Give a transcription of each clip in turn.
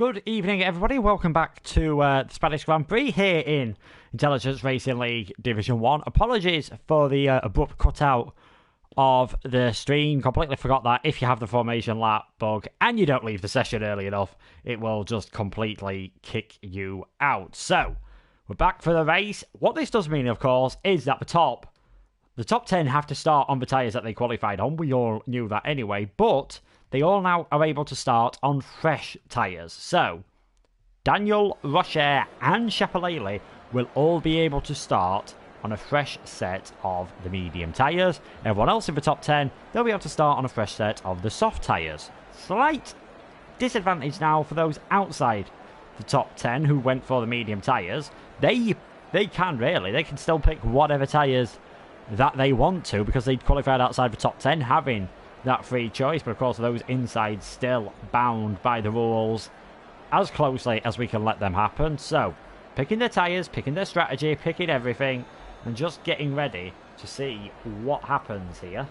Good evening, everybody. Welcome back to the Spanish Grand Prix here in Intelligence Racing League Division 1. Apologies for the abrupt cutout of the stream. Completely forgot that if you have the formation lap bug and you don't leave the session early enough, it will just completely kick you out. So, we're back for the race. What this does mean, of course, is that the top 10 have to start on the tyres that they qualified on. We all knew that anyway, but they all now are able to start on fresh tyres. So, Daniel, Rocher and Chapelele will all be able to start on a fresh set of the medium tyres. Everyone else in the top 10, they'll be able to start on a fresh set of the soft tyres. Slight disadvantage now for those outside the top 10 who went for the medium tyres. They can still pick whatever tyres that they want to because they qualified outside the top 10, having that free choice, but of course those inside still bound by the rules as closely as we can let them happen. So, picking their tyres, picking their strategy, picking everything, and just getting ready to see what happens here.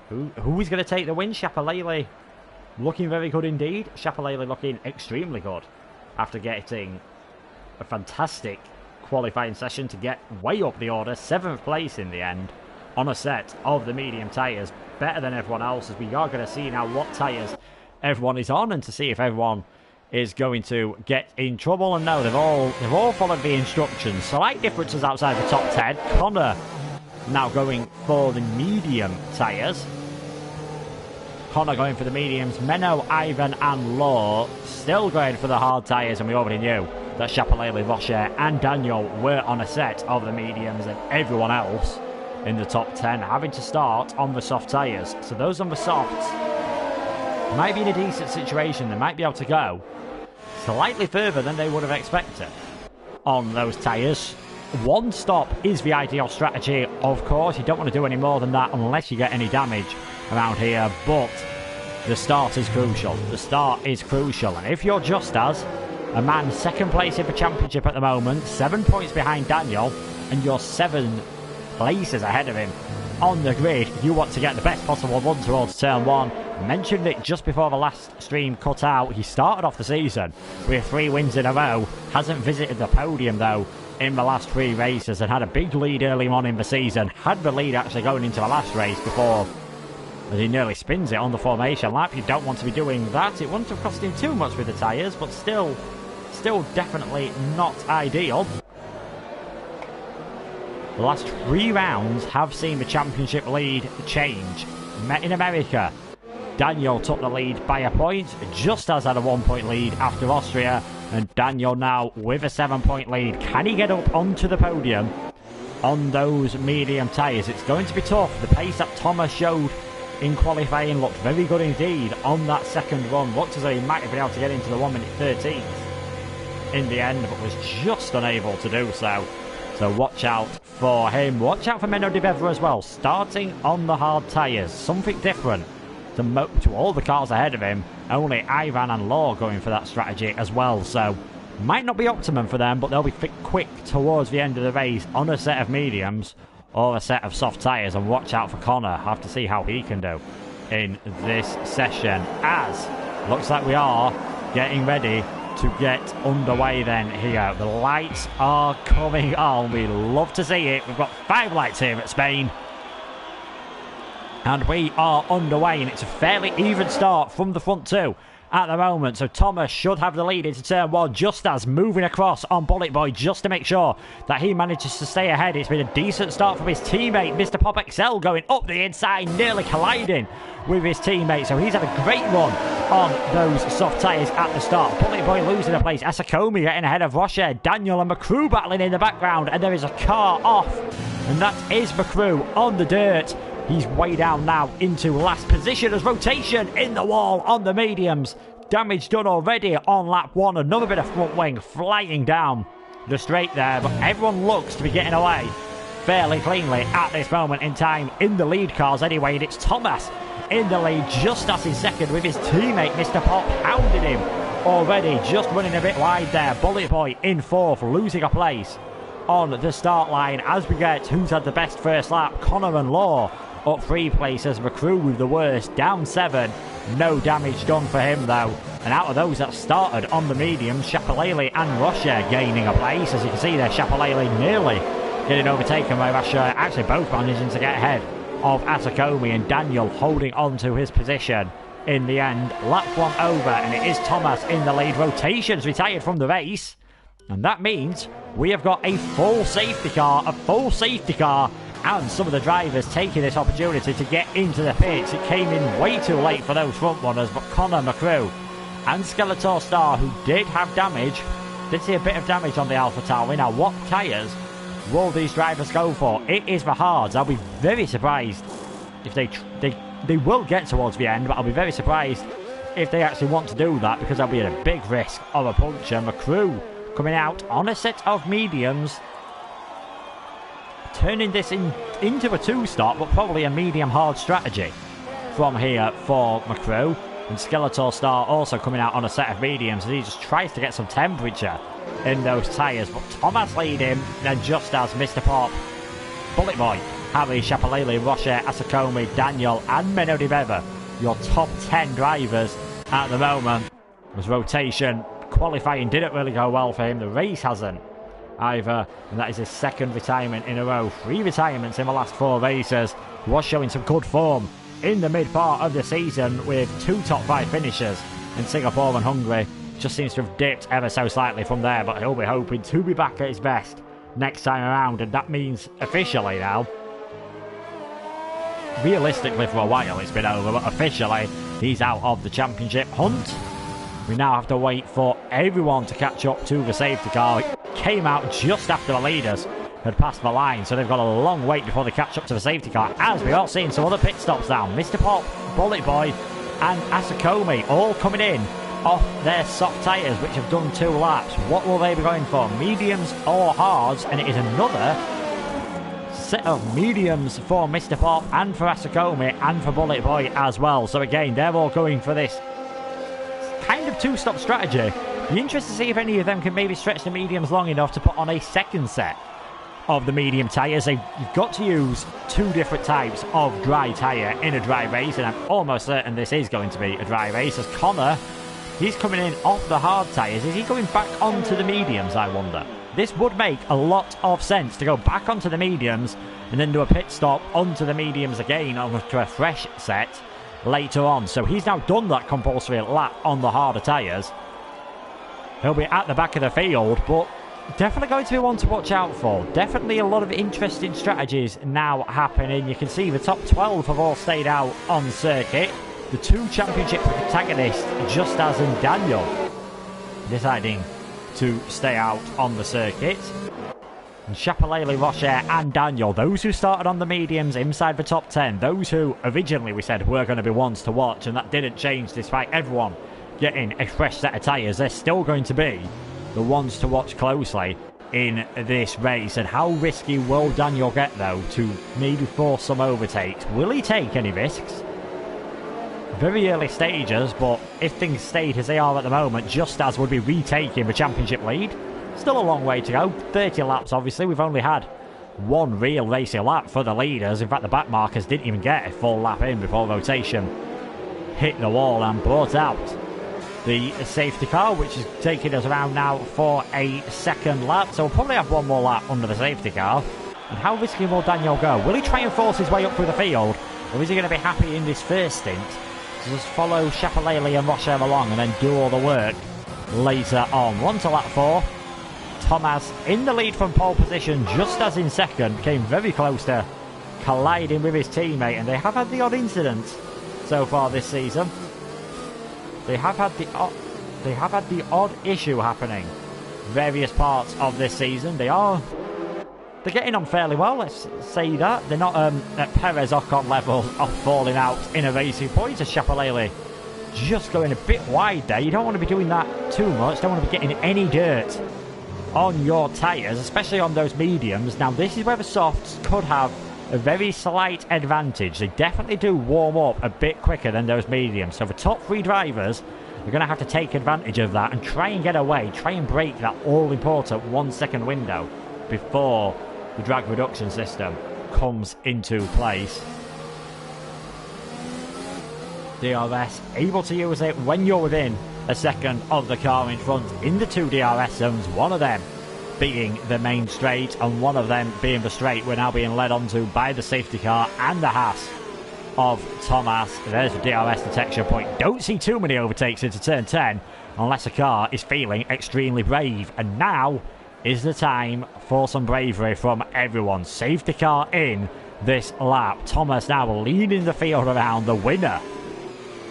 Who is going to take the win? Chapelele looking very good indeed. Chapelele looking extremely good after getting a fantastic qualifying session to get way up the order, 7th place in the end on a set of the medium tyres, better than everyone else, as we are going to see now what tyres everyone is on and to see if everyone is going to get in trouble. And no, they've all followed the instructions. Slight differences outside the top 10. Connor now going for the medium tyres. Connor going for the mediums. Menno, Ivan and Law still going for the hard tyres, and we already knew that Chapelele, Rocher and Daniel were on a set of the mediums, and everyone else in the top 10 having to start on the soft tyres. So those on the softs might be in a decent situation. They might be able to go slightly further than they would have expected on those tyres. One stop is the ideal strategy, of course. You don't want to do any more than that unless you get any damage around here, but the start is crucial. The start is crucial, and if you're just as a man second place in the championship at the moment, 7 points behind Daniel, and you're 7 places ahead of him on the grid, you want to get the best possible run towards turn 1. I mentioned it just before the last stream cut out. He started off the season with 3 wins in a row, hasn't visited the podium though in the last 3 races, and had a big lead early on in the season. Had the lead actually going into the last race before he nearly spins it on the formation lap. You don't want to be doing that. It wouldn't have cost him too much with the tyres, but still definitely not ideal. The last 3 rounds have seen the championship lead change. In America, Daniel took the lead by a point, just as had a 1-point lead after Austria, and Daniel now with a 7-point lead. Can he get up onto the podium on those medium tyres? It's going to be tough. The pace that Thomas showed in qualifying looked very good indeed on that second run. Looked as though he might have been able to get into the 1 minute 13 in the end, but was just unable to do so. So watch out for him. Watch out for Menno de Bevere as well, starting on the hard tyres. Something different to all the cars ahead of him. Only Ivan and Law going for that strategy as well. So might not be optimum for them, but they'll be quick towards the end of the race on a set of mediums or a set of soft tyres. And watch out for Connor. Have to see how he can do in this session, as looks like we are getting ready to get underway then here. The lights are coming on. We love to see it. We've got 5 lights here at Spain, and we are underway, and it's a fairly even start from the front 2 at the moment. So Thomas should have the lead into turn 1, just as moving across on Bullet Boy just to make sure that he manages to stay ahead. It's been a decent start from his teammate, Mr. Pop XL, going up the inside, nearly colliding with his teammate. So he's had a great run on those soft tyres at the start. Bullet Boy losing a place. Asakomi getting ahead of Rocher. Daniel and McCrew battling in the background, and there is a car off, and that is McCrew on the dirt. He's way down now into last position as rotation in the wall on the mediums. Damage done already on lap 1. Another bit of front wing flying down the straight there, but everyone looks to be getting away fairly cleanly at this moment in time in the lead cars anyway, and it's Thomas in the lead just as in second with his teammate Mr. Pop hounding him already, just running a bit wide there. Bullet Boy in 4th, losing a place on the start line as we get who's had the best first lap. Connor and Law up 3 places. McCrew with the worst, down 7. No damage done for him though. And out of those that started on the mediums, Chapelele and Rocher gaining a place. As you can see there, Chapelele nearly getting overtaken by Rocher. Actually both managing to get ahead of Atakomi, and Daniel holding on to his position in the end. Lap 1 over, and it is Thomas in the lead. Rotations retired from the race. And that means we have got a full safety car, and some of the drivers taking this opportunity to get into the pits. It came in way too late for those front runners, but Connor, McCrew and Skeletor Star, who did have damage, did see a bit of damage on the Alpha Tauri. Now, what tyres will these drivers go for? It is the hards. I'll be very surprised if they will get towards the end, but I'll be very surprised if they actually want to do that, because they'll be at a big risk of a puncture. McCrew coming out on a set of mediums, turning this into a 2-stop, but probably a medium-hard strategy from here for McCrew. And Skeletor Star also coming out on a set of mediums, and he just tries to get some temperature in those tyres. But Thomas lead him, then just as Mr. Pop, Bullet Boy, Harry, Chapelele, Rocher, Asakomi, Daniel and Menno Di Beva, your top 10 drivers at the moment. As rotation, qualifying didn't really go well for him. The race hasn't either, and that is his 2nd retirement in a row. 3 retirements in the last 4 races. He was showing some good form in the mid part of the season with 2 top 5 finishes in Singapore and Hungary. Just seems to have dipped ever so slightly from there, but he'll be hoping to be back at his best next time around, and that means officially now, realistically for a while it's been over, but officially he's out of the championship hunt. We now have to wait for everyone to catch up to the safety car. It came out just after the leaders had passed the line, so they've got a long wait before they catch up to the safety car, as we are seeing some other pit stops now. Mr. Pop, Bullet Boy and Asakomi all coming in off their soft tyres, which have done 2 laps. What will they be going for? Mediums or hards? And it is another set of mediums for Mr. Pop and for Asakomi and for Bullet Boy as well. So again, they're all going for this kind of 2-stop strategy. Be interested to see if any of them can maybe stretch the mediums long enough to put on a 2nd set of the medium tyres. You've got to use 2 different types of dry tyre in a dry race, and I'm almost certain this is going to be a dry race, as Connor, he's coming in off the hard tyres. Is he going back onto the mediums, I wonder? This would make a lot of sense to go back onto the mediums and then do a pit stop onto the mediums again onto a fresh set later on. So he's now done that compulsory lap on the harder tyres. He'll be at the back of the field, but definitely going to be one to watch out for. Definitely a lot of interesting strategies now happening. You can see the top 12 have all stayed out on circuit. The 2 championship protagonists, just as in Daniel, deciding to stay out on the circuit. And Chapelele, Rocher and Daniel, those who started on the mediums inside the top 10, those who originally we said were going to be ones to watch, and that didn't change despite everyone getting a fresh set of tyres. They're still going to be the ones to watch closely in this race. And how risky will Daniel get though to maybe force some overtakes? Will he take any risks? Very early stages, but if things stayed as they are at the moment, Just As would be retaking the championship lead. Still a long way to go. 30 laps obviously. We've only had 1 real racy lap for the leaders. In fact, the back markers didn't even get a full lap in before rotation hit the wall and brought out the safety car, which is taking us around now for a 2nd lap. So we'll probably have 1 more lap under the safety car. And how risky will Daniel go? Will he try and force his way up through the field, or is he going to be happy in this first stint to just follow Chapelele and Rocher along and then do all the work later on? We're on to lap 4. Thomas in the lead from pole position, Just As in 2nd, came very close to colliding with his teammate, and they have had the odd incident so far this season. They have had the odd issue happening various parts of this season. They're getting on fairly well, let's say that. They're not at Perez Ocon level of falling out in a racing point. As Chapelele just going a bit wide there. You don't want to be doing that too much. Don't want to be getting any dirt on your tyres, especially on those mediums. Now this is where the softs could have a very slight advantage. They definitely do warm up a bit quicker than those mediums. So the top 3 drivers are going to have to take advantage of that and try and get away, try and break that all-important 1 second window before the drag reduction system comes into place. DRS able to use it when you're within a second of the car in front in the 2 DRS zones, one of them being the main straight and one of them being the straight. We're now being led onto by the safety car and the Haas of Thomas. There's the DRS detection point. Don't see too many overtakes into turn 10 unless a car is feeling extremely brave, and now is the time for some bravery from everyone. Safety car in this lap. Thomas now leading the field around, the winner.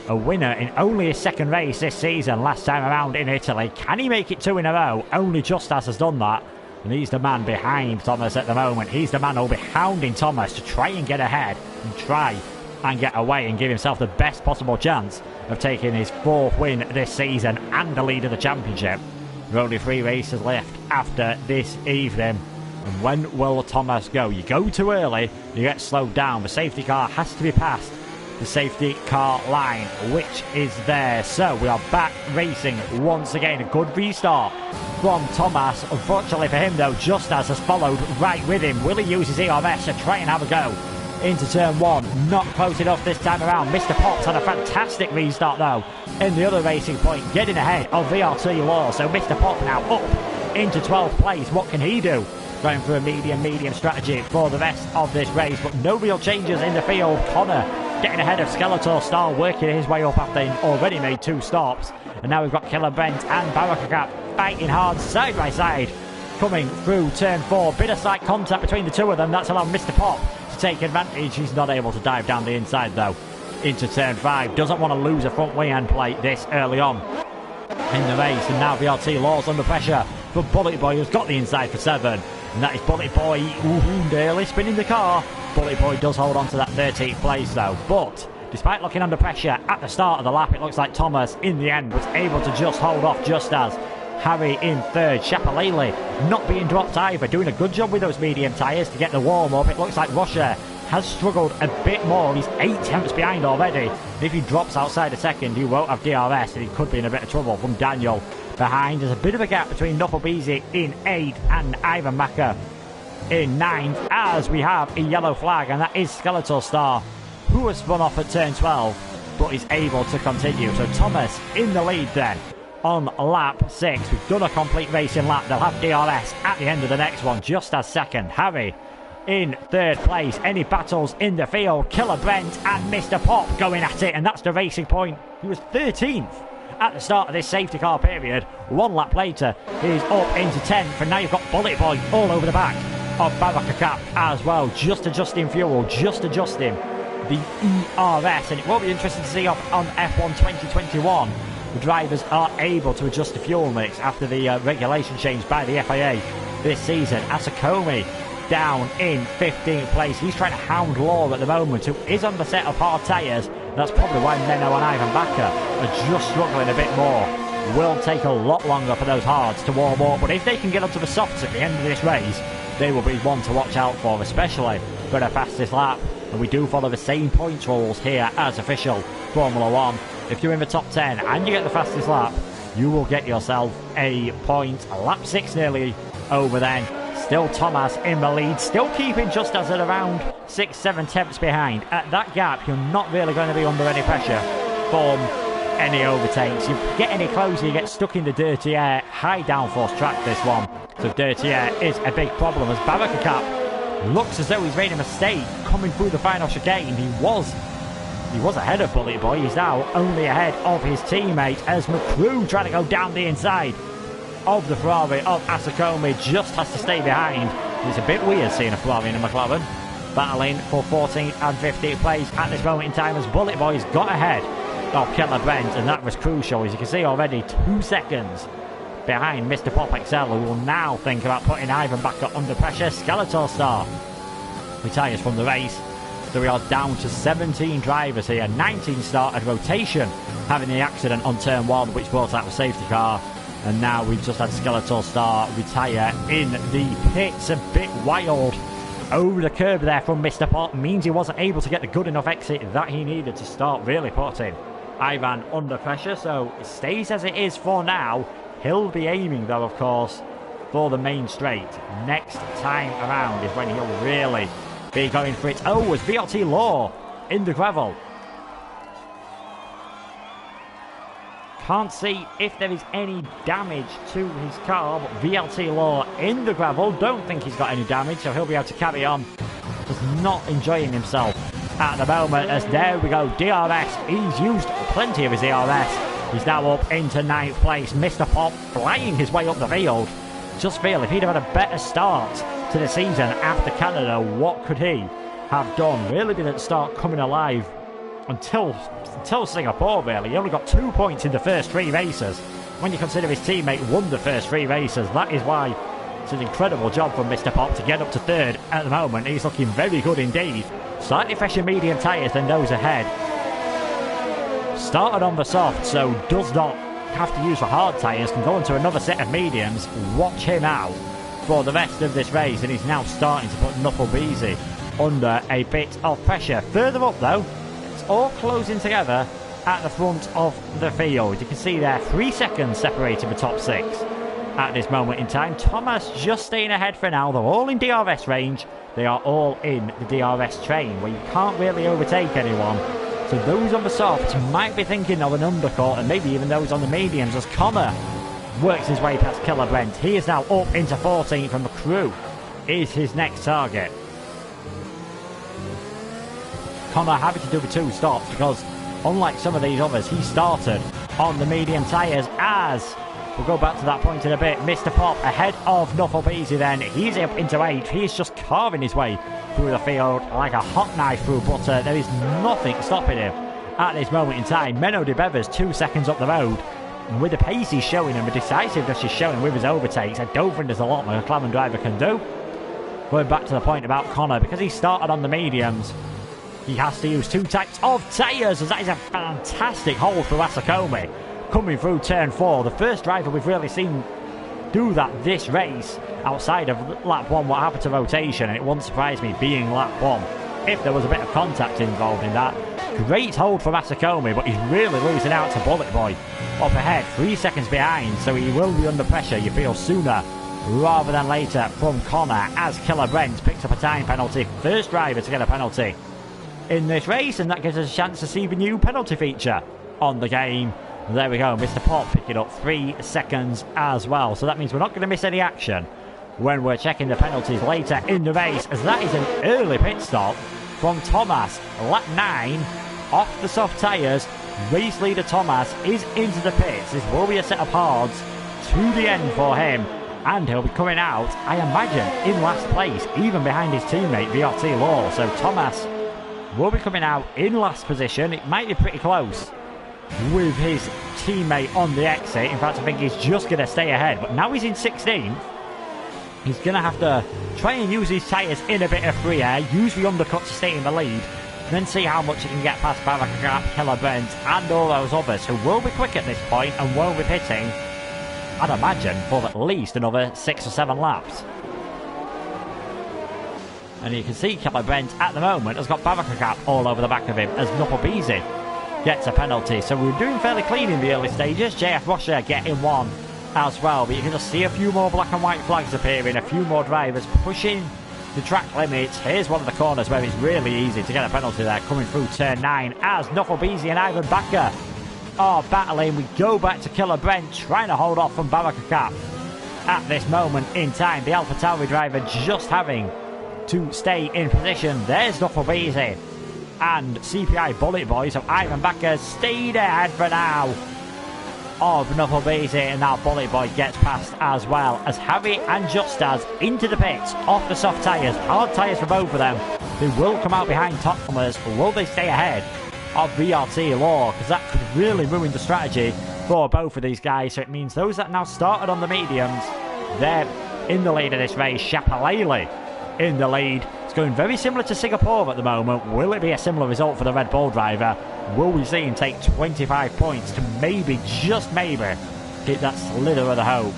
A winner in only his second race this season, last time around in Italy. Can he make it 2 in a row? Only Justas has done that. And he's the man behind Thomas at the moment. He's the man who'll be hounding Thomas to try and get ahead and try and get away and give himself the best possible chance of taking his 4th win this season and the lead of the championship. There are only 3 races left after this evening. And when will Thomas go? You go too early, you get slowed down. The safety car has to be passed the safety car line, which is there. So we are back racing once again. A good restart from Thomas. Unfortunately for him though, Justas has followed right with him. Will he use his ERS to try and have a go into turn 1? Not close enough this time around. Mr. Pop's had a fantastic restart though in the other racing point, getting ahead of VRT Law. So Mr. Pop now up into 12th place. What can he do? Going for a medium strategy for the rest of this race, but no real changes in the field. Connor getting ahead of Skeletor Star, working his way up after he'd already made 2 stops. And now we've got Killer Brent and Barakaka fighting hard side by side, coming through turn 4. Bit of slight contact between the 2 of them. That's allowed Mr. Pop to take advantage. He's not able to dive down the inside though into turn 5. Doesn't want to lose a front wing end plate this early on in the race. And now VRT Law's under pressure for Bullet Boy, who's got the inside for 7. And that is Bullet Boy nearly spinning the car. Bullet Boy does hold on to that 13th place though. But despite looking under pressure at the start of the lap, it looks like Thomas in the end was able to just hold off just as Harry in 3rd. Shapalele not being dropped either, doing a good job with those medium tyres to get the warm up. It looks like Russia has struggled a bit more. He's 8 tenths behind already. And if he drops outside a second, he won't have DRS and he could be in a bit of trouble from Daniel behind. There's a bit of a gap between Nufflebeezy in 8th and Ivan Maka in 9th, as we have a yellow flag, and that is Skeletor Star, who has spun off at turn 12 but is able to continue. So Thomas in the lead then on lap 6. We've done a complete racing lap. They'll have DRS at the end of the next one, just as 2nd. Harry in 3rd place. Any battles in the field? Killer Brent and Mr. Pop going at it, and that's the racing point. He was 13th at the start of this safety car period. 1 lap later, he's up into 10th, and now you've got Bullet Boy all over the back of Barakaka as well, just adjusting fuel, just adjusting the ERS. And it will be interesting to see on F1 2021, the drivers are able to adjust the fuel mix after the regulation change by the FIA this season. Asakomi down in 15th place. He's trying to hound Law at the moment, who is on the set of hard tyres. That's probably why Menno and Ivan Bakker are just struggling a bit more. Will take a lot longer for those hards to warm up, but if they can get onto the softs at the end of this race, they will be one to watch out for, especially for the fastest lap. And we do follow the same points rules here as official Formula 1. If you're in the top 10 and you get the fastest lap, you will get yourself a point. Lap 6 nearly over then. Still Thomas in the lead, still keeping just as at around 6-7 tenths behind. At that gap, you're not really going to be under any pressure from any overtakes. You get any closer, you get stuck in the dirty air. High downforce track this one, so dirty air is a big problem, as Barakaka looks as though he's made a mistake coming through the final chicane. He was ahead of Bullet Boy. He's now only ahead of his teammate, as McCrew trying to go down the inside of the Ferrari of Asakomi, just has to stay behind. It's a bit weird seeing a Ferrari in a McLaren battling for 14th and 15th place at this moment in time, as Bullet Boy's got ahead of Killer Brent, and that was crucial. As you can see already, 2 seconds behind Mr. Pop XL, who will now think about putting Ivan back up under pressure. Skeletor Star retires from the race, so we are down to 17 drivers here. 19 started rotation, having the accident on turn 1, which brought out the safety car. And now we've just had Skeletor Star retire in the pits. A bit wild over the curb there from Mr. Pop, means he wasn't able to get the good enough exit that he needed to start really putting Ivan under pressure. So it stays as it is for now. He'll be aiming though, of course, for the main straight. Next time around is when he'll really be going for it. Oh, it's VRT Law in the gravel. Can't see if there is any damage to his car, but VLT Law in the gravel. Don't think he's got any damage, so he'll be able to carry on. Just not enjoying himself at the moment, as there we go, DRS. He's used plenty of his DRS. He's now up into 9th place. Mr. Pop flying his way up the field. Just feel if he'd have had a better start to the season after Canada, what could he have done? Really didn't start coming alive until Singapore, really. He only got 2 points in the first 3 races. When you consider his teammate won the first 3 races, that is why it's an incredible job from Mr. Pop to get up to 3rd at the moment. He's looking very good indeed. Slightly fresher medium tyres than those ahead. Started on the soft, so does not have to use the hard tyres, can go into another set of mediums. Watch him out for the rest of this race, and he's now starting to put Knucklebeezy under a bit of pressure. Further up though, it's all closing together at the front of the field. You can see there 3 seconds separating the top 6 at this moment in time. Thomas just staying ahead for now. They're all in DRS range. They are all in the DRS train where you can't really overtake anyone. So those on the softs might be thinking of an undercut, and maybe even those on the mediums, as Connor works his way past Killer Brent. He is now up into 14th, and McCrew is his next target. Connor having to do the 2 stops because, unlike some of these others, he started on the medium tyres. As we'll go back to that point in a bit, Mr. Pop ahead of Knucklebeezy then. He's up into 8th. He's just carving his way through the field like a hot knife through butter. There is nothing stopping him at this moment in time. Menno de Bevers 2 seconds up the road. And with the pace he's showing and the decisiveness he's showing with his overtakes, I don't think there's a lot a McLaren driver can do. Going back to the point about Connor, because he started on the mediums, he has to use 2 types of tyres, as that is a fantastic hold for Asakome coming through turn 4. The first driver we've really seen do that this race outside of lap 1. What happened to rotation, and it wouldn't surprise me being lap 1 if there was a bit of contact involved in that. Great hold from Asakome, but he's really losing out to Bullet Boy up ahead, 3 seconds behind, so he will be under pressure, you feel, sooner rather than later from Connor, as Killer Brent picks up a time penalty. First driver to get a penalty in this race, and that gives us a chance to see the new penalty feature on the game. There we go, Mr. Pop picking up 3 seconds as well. So that means we're not going to miss any action when we're checking the penalties later in the race, as that is an early pit stop from Thomas. Lap 9 off the soft tyres. Race leader Thomas is into the pits. This will be a set of hards to the end for him, and he'll be coming out, I imagine, in last place, even behind his teammate VRT Law. So Thomas will be coming out in last position. It might be pretty close with his teammate on the exit. In fact, I think he's just going to stay ahead, but now he's in 16th. He's going to have to try and use his tyres in a bit of free air, use the undercut to stay in the lead, then see how much he can get past Barakagap, Killer Brent, and all those others who will be quick at this point and won't be pitting, I'd imagine, for at least another 6 or 7 laps. And you can see Killer Brent at the moment has got Barakagap all over the back of him as Knucklebeezy gets a penalty. So we're doing fairly clean in the early stages. JF Rusher getting 1 as well, but you can just see a few more black and white flags appearing, a few more drivers pushing the track limits. Here's one of the corners where it's really easy to get a penalty there, coming through turn 9 as Knucklebeezy and Ivan Bakker are battling. We go back to Killer Brent trying to hold off from Barakagap at this moment in time. The AlphaTauri driver just having to stay in position. There's Knucklebeezy and CPI Bullet Boy, so Ivan Bakker stayed ahead for now of Knucklebeezy, and now Bullet Boy gets past as well as Harry and Justas into the pits off the soft tyres. Hard tyres for both of them. They will come out behind Thomas, but will they stay ahead of VRT Law? Because that could really ruin the strategy for both of these guys. So it means those that now started on the mediums, they're in the lead of this race. Shapalele in the lead. It's going very similar to Singapore at the moment. Will it be a similar result for the Red Bull driver? Will we see him take 25 points to maybe, just maybe, keep that slither of the hope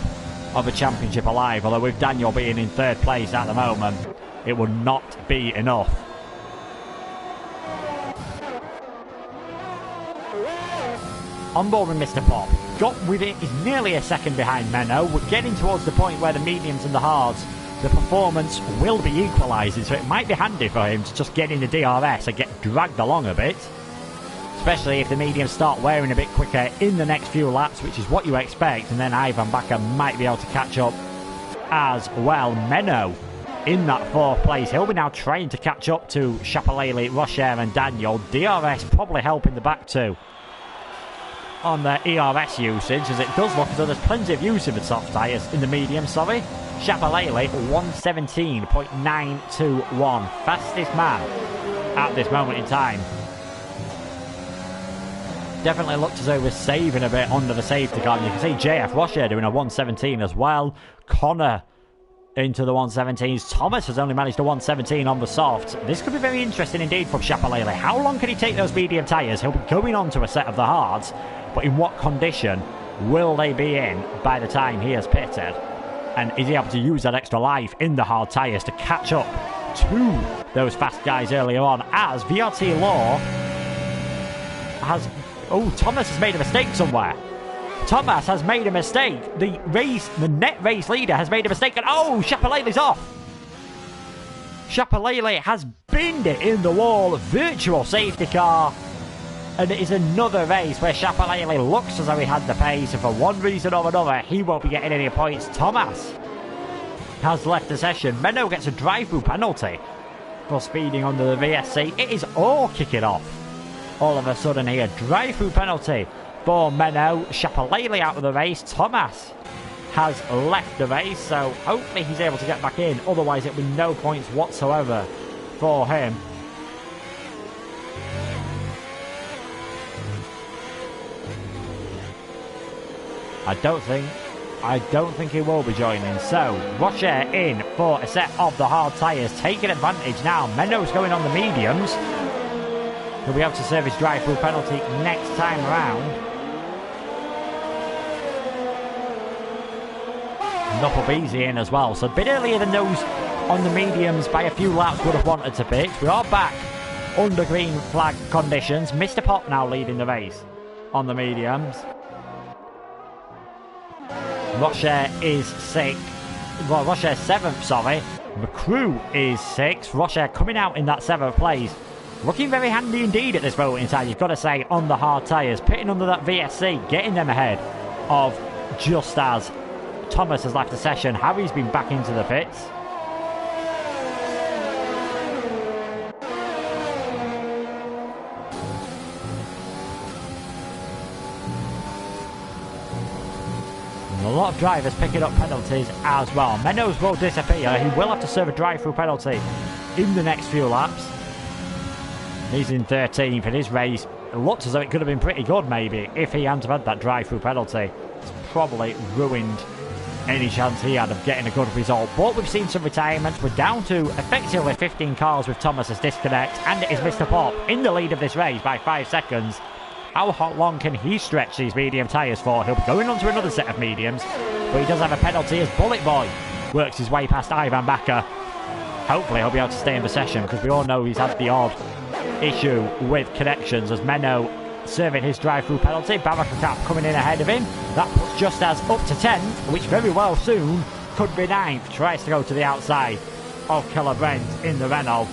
of a championship alive? Although with Daniel being in 3rd place at the moment, it would not be enough. On board with Mr. Pop. Got with it, is nearly a second behind Menno. We're getting towards the point where the mediums and the hards, the performance will be equalising, so it might be handy for him to just get in the DRS and get dragged along a bit. especially if the mediums start wearing a bit quicker in the next few laps, which is what you expect, and then Ivan Bakker might be able to catch up as well. Menno in that 4th place. He'll be now trying to catch up to Chapelele, Rocher and Daniel. DRS probably helping the back two on the ERS usage, as it does look as though there's plenty of use of the soft tyres in the medium, sorry. Chapelele 117.921. Fastest man at this moment in time. Definitely looked as though he was saving a bit under the safety car. And you can see JF Rocher doing a 117 as well. Connor into the 117s. Thomas has only managed a 117 on the soft. This could be very interesting indeed from Chapelele. How long can he take those medium tyres? He'll be going on to a set of the hards, but in what condition will they be in by the time he has pitted? And is he able to use that extra life in the hard tyres to catch up to those fast guys earlier on, as VRT Law has... Oh, Thomas has made a mistake somewhere. Thomas has made a the net race leader has made a mistake, and oh, Chapelele's off. Chapelele has binned it in the wall. Virtual safety car. And it is another race where Chapelele looks as though he had the pace, and for one reason or another, he won't be getting any points. Thomas has left the session. Menno gets a drive-through penalty for speeding under the VSC. It is all kicking off all of a sudden here. Drive-through penalty for Menno. Chapelele out of the race. Thomas has left the race, so hopefully he's able to get back in. Otherwise, it will be no points whatsoever for him. I don't think he will be joining. So, Rocher in for a set of the hard tyres, taking advantage now. Menno's going on the mediums. He'll be able to serve his drive-through penalty next time around. Knucklebeezy in as well. So a bit earlier than those on the mediums by a few laps would have wanted to pitch. We are back under green flag conditions. Mr. Pop now leading the race on the mediums. Rocher is 6th. Well, Rocher's 7th, sorry. McCrew is 6th. Rocher coming out in that 7th place. Looking very handy indeed at this moment in time, you've got to say, on the hard tyres. Pitting under that VSC, getting them ahead of just as Thomas has left the session. Harry's been back into the pits. A lot of drivers picking up penalties as well. Menno's will disappear. He will have to serve a drive-through penalty in the next few laps. He's in 13th in his race. It looks as though it could have been pretty good maybe if he hadn't had that drive-through penalty. It's probably ruined any chance he had of getting a good result. But we've seen some retirements. We're down to effectively 15 cars with Thomas's disconnect, and it is Mr. Pop in the lead of this race by 5 seconds. How long can he stretch these medium tyres for? He'll be going on to another set of mediums, but he does have a penalty as Bullet Boy works his way past Ivan Bakker. Hopefully he'll be able to stay in the session, because we all know he's had the odd issue with connections, as Menno serving his drive-through penalty. Barakakap coming in ahead of him. That puts Just As up to 10th, which very well soon could be 9th. Tries to go to the outside of Killer Brent in the Renault.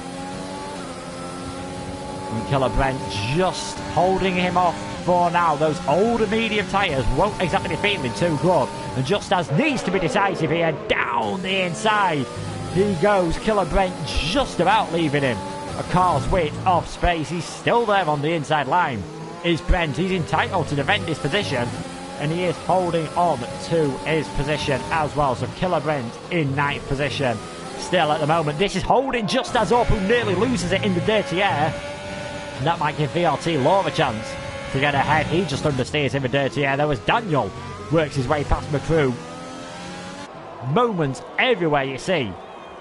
And Killer Brent just holding him off for now. Those older medium tyres won't exactly be feeling too good. And Just As needs to be decisive here. Down the inside he goes. Killer Brent just about leaving him a car's width of space. He's still there on the inside line. Is Brent. He's entitled to defend his position, and he is holding on to his position as well. So Killer Brent in 9th position still at the moment. This is holding Just As up, who nearly loses it in the dirty air. And that might give VRT Law a chance to get ahead. He just understeers in the dirty air. There was Daniel works his way past McCrew. Moments everywhere you see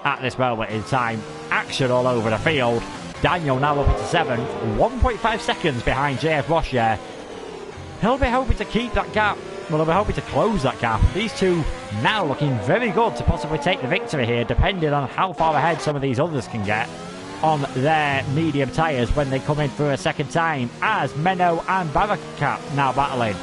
at this moment in time. Action all over the field. Daniel now up into 7th, 1.5 seconds behind JF Rocher. He'll be hoping to keep that gap. Well, he'll be hoping to close that gap. These two now looking very good to possibly take the victory here, depending on how far ahead some of these others can get on their medium tyres when they come in for a second time, as Menno and Barakakap now battling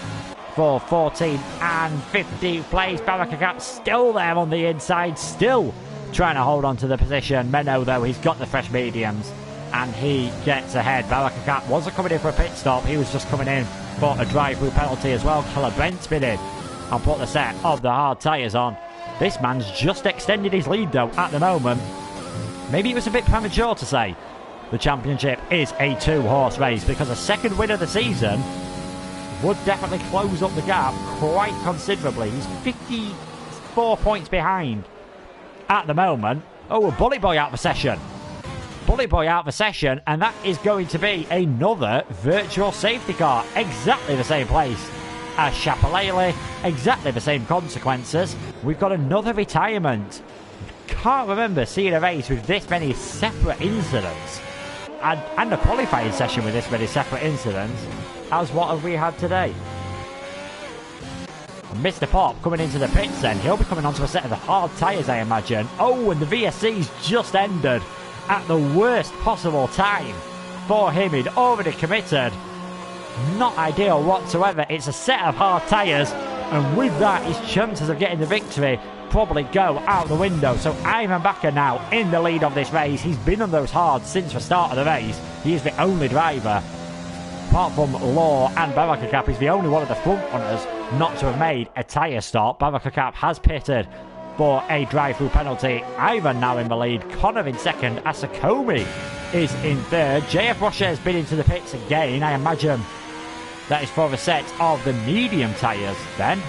for 14th and 15th place. Barakakap still there on the inside, still trying to hold on to the position. Menno, though, he's got the fresh mediums and he gets ahead. Barakakap wasn't coming in for a pit stop, he was just coming in for a drive-through penalty as well. Killer Brent's been in and put the set of the hard tyres on. This man's just extended his lead though at the moment. Maybe it was a bit premature to say the championship is a 2-horse race, because a second win of the season would definitely close up the gap quite considerably. He's 54 points behind at the moment. Oh, a Bullet Boy out of session. Bullet Boy out of session, and that is going to be another virtual safety car. Exactly the same place as Chapalele, exactly the same consequences. We've got another retirement. Can't remember seeing a race with this many separate incidents, and a qualifying session with this many separate incidents as what have we had today. Mr. Pop coming into the pits then. He'll be coming onto a set of the hard tyres, I imagine. Oh, and the VSC's just ended at the worst possible time for him. He'd already committed. Not ideal whatsoever. It's a set of hard tyres, and with that, his chances of getting the victory probably go out the window. So Ivan Bakker now in the lead of this race. He's been on those hards since the start of the race. He is the only driver, apart from Law and Barakakap, is the only one of the front runners not to have made a tyre stop. Barakakap has pitted for a drive-through penalty. Ivan now in the lead. Connor in second. Asakomi is in third. JF Rocher has been into the pits again. I imagine that is for a set of the medium tyres then.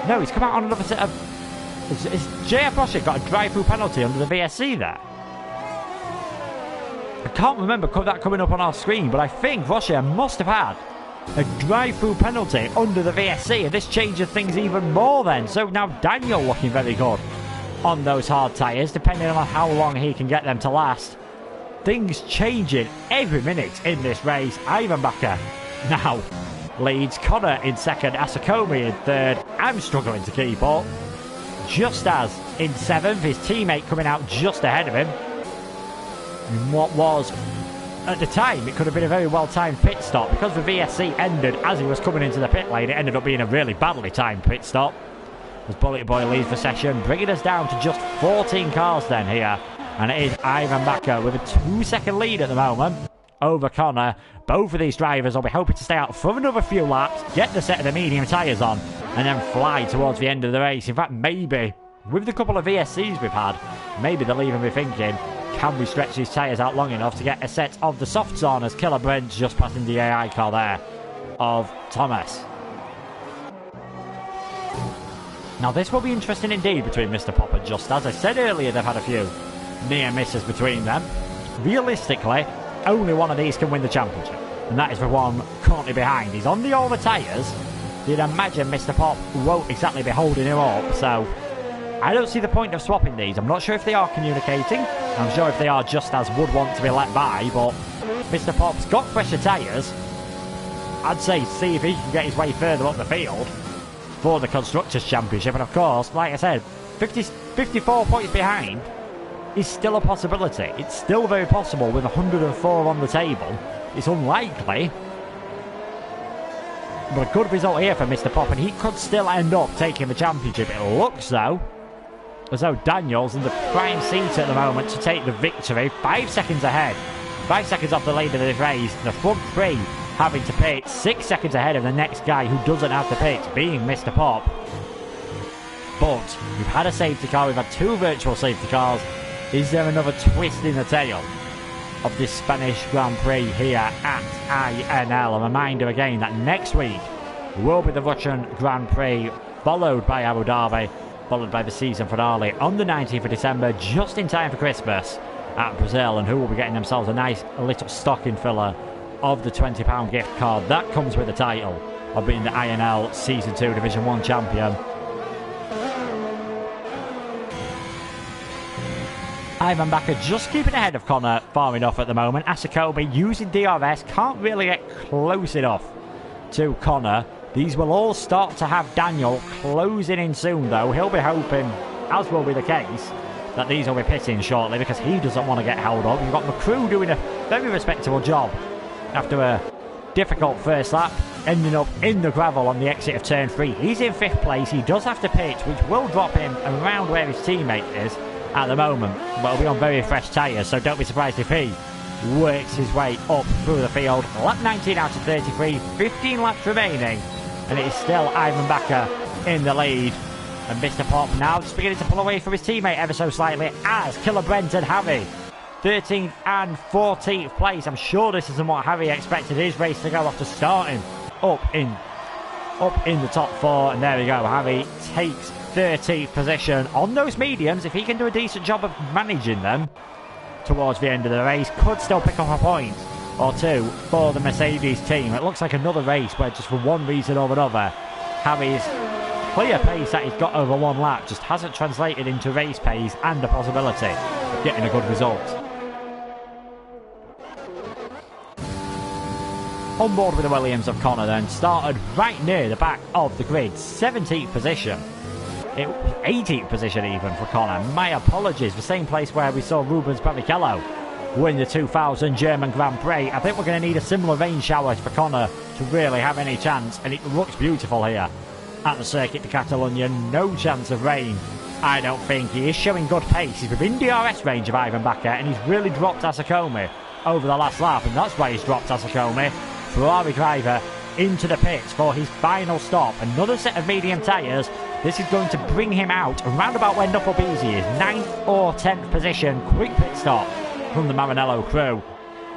No, he's come out on another set of... Is JF Rocher got a drive-through penalty under the VSC there? I can't remember that coming up on our screen, but I think Rocher must have had a drive-through penalty under the VSC, and this changes things even more then. So now Daniel looking very good on those hard tyres, depending on how long he can get them to last. Things changing every minute in this race. Ivan Bakker now leads. Connor in second, Asakomi in third. I'm struggling to keep up. Just as in seventh, his teammate coming out just ahead of him. In what was, at the time, it could have been a very well-timed pit stop. Because the VSC ended as he was coming into the pit lane, it ended up being a really badly timed pit stop. As Bullet Boy leads the session, bringing us down to just 14 cars then here. And it is Ivan Bakker with a 2-second lead at the moment over Connor. Both of these drivers will be hoping to stay out for another few laps, get the set of the medium tyres on, and then fly towards the end of the race. In fact, maybe, with the couple of VSCs we've had, maybe they'll even be thinking, can we stretch these tyres out long enough to get a set of the softs on, as Killer Brent's just passing the AI car there of Thomas. Now this will be interesting indeed between Mr. Pop and Just. As I said earlier, they've had a few near misses between them. Realistically, only one of these can win the championship, and that is the one currently behind. He's on the over tyres. You'd imagine Mr. Pop won't exactly be holding him up, so I don't see the point of swapping these. I'm not sure if they are communicating. I'm sure if they are, Just As would want to be let by, but Mr. Pop's got fresher tyres. I'd say see if he can get his way further up the field for the Constructors' Championship, and of course, like I said, 54 points behind is still a possibility. It's still very possible with 104 on the table. It's unlikely, but a good result here for Mr. Pop, and he could still end up taking the championship. It looks though as though Daniel's in the prime seat at the moment to take the victory. 5 seconds ahead, 5 seconds off the lead of this race. The front three having to pit, 6 seconds ahead of the next guy who doesn't have to pit, being Mr. Pop. But we've had a safety car, we've had 2 virtual safety cars. Is there another twist in the tail of this Spanish Grand Prix here at INL? A reminder again that next week will be the Russian Grand Prix, followed by Abu Dhabi, followed by the season finale on the 19th of December, just in time for Christmas at Brazil. And who will be getting themselves a nice little stocking filler of the £20 gift card that comes with the title of being the INL Season 2 Division 1 champion. Ivan Bakker just keeping ahead of Connor far enough at the moment. Asakomi using DRS, can't really get close enough to Connor. These will all start to have Daniel closing in soon though. He'll be hoping, as will be the case, that these will be pitting shortly because he doesn't want to get held up. You've got McCrew doing a very respectable job after a difficult first lap, ending up in the gravel on the exit of turn 3. He's in 5th place. He does have to pit, which will drop him around where his teammate is. at the moment, but he'll be on very fresh tyres, so don't be surprised if he works his way up through the field. Lap 19 out of 33, 15 laps remaining, and it is still Ivan Bakker in the lead. And Mr. Pop now just beginning to pull away from his teammate ever so slightly as Killer Brent and Harry 13th and 14th place. I'm sure this isn't what Harry expected his race to go after starting up in the top 4. And there we go, Harry takes 13th position on those mediums. If he can do a decent job of managing them towards the end of the race, could still pick up a point or two for the Mercedes team. It looks like another race where just for one reason or another, Harry's clear pace that he's got over one lap just hasn't translated into race pace and the possibility of getting a good result. On board with the Williams of Connor then, started right near the back of the grid, 17th position. 18th position even for Connor. My apologies, the same place where we saw Rubens Barrichello win the 2000 German Grand Prix. I think we're going to need a similar rain shower for Connor to really have any chance, and it looks beautiful here at the Circuit de Catalunya. No chance of rain, I don't think. He is showing good pace. He's within DRS range of Ivan Bakker, and he's really dropped Asakomi over the last lap, and that's why he's dropped Asakomi. Ferrari driver into the pits for his final stop. Another set of medium tyres. This is going to bring him out around about where Nuffle Beasy is. 9th or 10th position. Quick pit stop from the Maranello crew.